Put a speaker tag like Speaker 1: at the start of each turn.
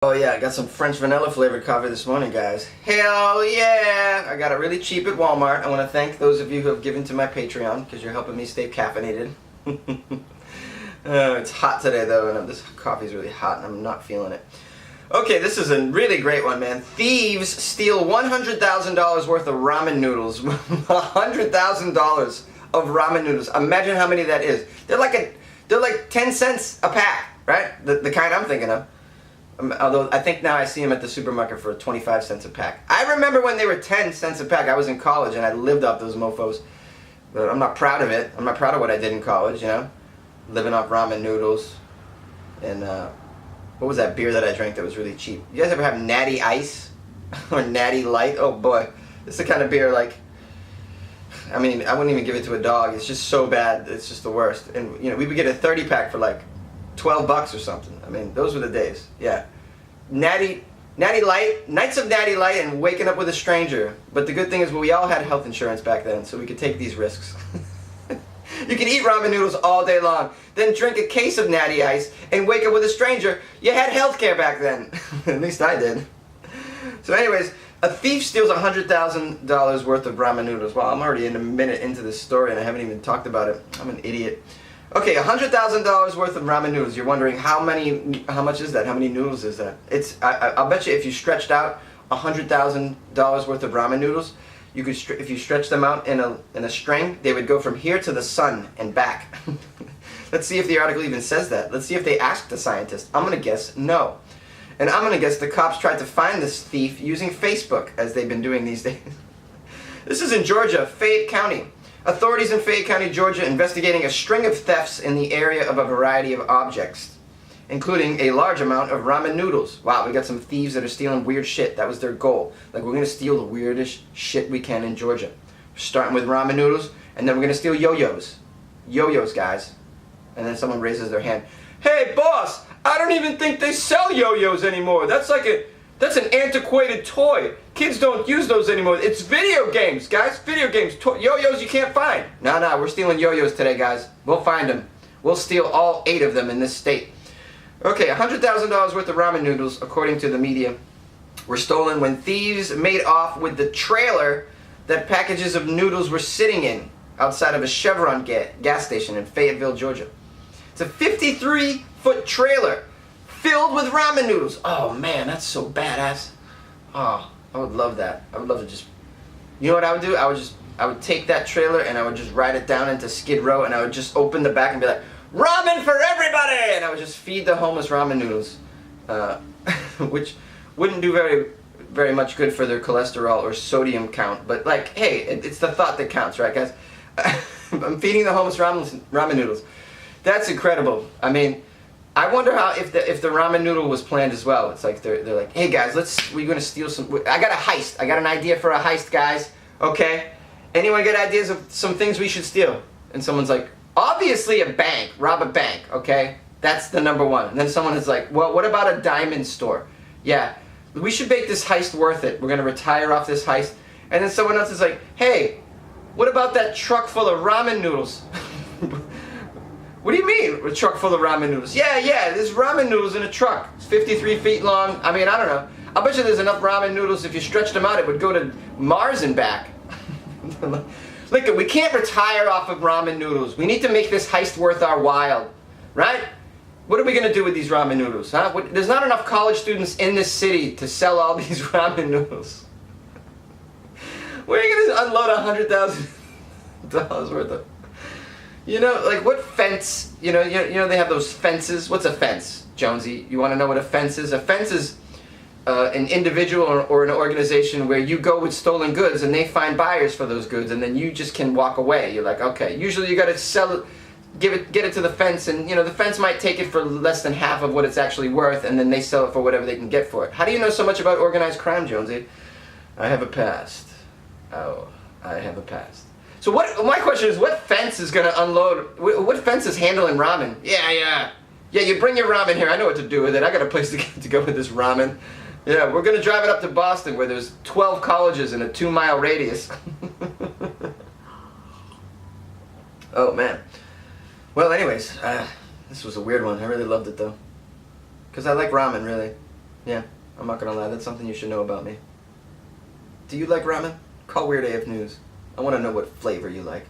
Speaker 1: Oh yeah, I got some French vanilla flavored coffee this morning, guys. Hell yeah! I got it really cheap at Walmart. I want to thank those of you who have given to my Patreon because you're helping me stay caffeinated. It's hot today though, and this coffee's really hot and I'm not feeling it. Okay, this is a really great one, man. Thieves steal $100,000 worth of ramen noodles. $100,000 of ramen noodles. Imagine how many that is. They're like 10 cents a pack, right? The kind I'm thinking of. Although I think now I see them at the supermarket for 25 cents a pack. I remember when they were 10 cents a pack. I was in college and I lived off those mofos. But I'm not proud of it. I'm not proud of what I did in college, you know? Living off ramen noodles. And what was that beer that I drank that was really cheap? You guys ever have Natty Ice? Or Natty Light? Oh boy. It's the kind of beer like, I mean, I wouldn't even give it to a dog. It's just so bad. It's just the worst. And you know, we would get a 30 pack for like $12 or something. I mean, those were the days. Yeah. Natty Light, Nights of Natty Light and Waking Up with a Stranger. But the good thing is we all had health insurance back then, so we could take these risks. You can eat ramen noodles all day long, then drink a case of Natty Ice and wake up with a stranger. You had health care back then. At least I did. So anyways, a thief steals $100,000 worth of ramen noodles. Wow, I'm already in a minute into this story and I haven't even talked about it. I'm an idiot. Okay, $100,000 worth of ramen noodles. You're wondering how much is that? How many noodles is that? I'll bet you if you stretched out $100,000 worth of ramen noodles, you could if you stretch them out in a string, they would go from here to the sun and back. Let's see if the article even says that. Let's see if they asked the scientist. I'm gonna guess no, and I'm gonna guess the cops tried to find this thief using Facebook, as they've been doing these days. This is in Georgia, Fayette County. Authorities in Fayette County, Georgia, investigating a string of thefts in the area of a variety of objects, including a large amount of ramen noodles. Wow, we got some thieves that are stealing weird shit. That was their goal. Like, we're going to steal the weirdest shit we can in Georgia. We're starting with ramen noodles, and then we're going to steal yo-yos. Yo-yos, guys. And then someone raises their hand. Hey, boss, I don't even think they sell yo-yos anymore. That's an antiquated toy. Kids don't use those anymore. It's video games, guys. Video games. Yo-yos you can't find. No, we're stealing yo-yos today, guys. We'll find them. We'll steal all 8 of them in this state. Okay, $100,000 worth of ramen noodles, according to the media, were stolen when thieves made off with the trailer that packages of noodles were sitting in outside of a Chevron gas station in Fayetteville, Georgia. It's a 53-foot trailer filled with ramen noodles. Oh man, that's so badass. Oh, I would love that. I would love to just, you know what I would do? I would take that trailer and I would just ride it down into Skid Row and I would just open the back and be like, ramen for everybody! And I would just feed the homeless ramen noodles, which wouldn't do very much good for their cholesterol or sodium count. But like, hey, it's the thought that counts, right, guys? I'm feeding the homeless ramen noodles. That's incredible. I mean, I wonder how if the ramen noodle was planned as well. It's like they're like, hey guys, we're gonna steal some. I got a heist. I got an idea for a heist, guys. Okay, anyone got ideas of some things we should steal? And someone's like, obviously a bank. Rob a bank. Okay, that's the number one. And then someone is like, well, what about a diamond store? Yeah, we should make this heist worth it. We're gonna retire off this heist. And then someone else is like, hey, what about that truck full of ramen noodles? What do you mean, a truck full of ramen noodles? Yeah, there's ramen noodles in a truck. It's 53 feet long. I mean, I don't know. I'll bet you there's enough ramen noodles, if you stretched them out, it would go to Mars and back. Look, we can't retire off of ramen noodles. We need to make this heist worth our while, right? What are we going to do with these ramen noodles, huh? There's not enough college students in this city to sell all these ramen noodles. Where are you going to unload $100,000 worth of? You know, like what fence, you know they have those fences. What's a fence, Jonesy? You want to know what a fence is? A fence is an individual or an organization where you go with stolen goods and they find buyers for those goods and then you just can walk away. You're like, okay, usually you got to sell it, get it to the fence, and you know the fence might take it for less than half of what it's actually worth, and then they sell it for whatever they can get for it. How do you know so much about organized crime, Jonesy? I have a past. Oh, I have a past. So my question is, what fence is going to unload, what fence is handling ramen? Yeah, you bring your ramen here, I know what to do with it, I got a place to go with this ramen. Yeah, we're going to drive it up to Boston where there's 12 colleges in a 2-mile radius. Oh man. Well anyways, this was a weird one, I really loved it though. Because I like ramen, really. Yeah, I'm not gonna lie, that's something you should know about me. Do you like ramen? Call Weird AF News. I want to know what flavor you like.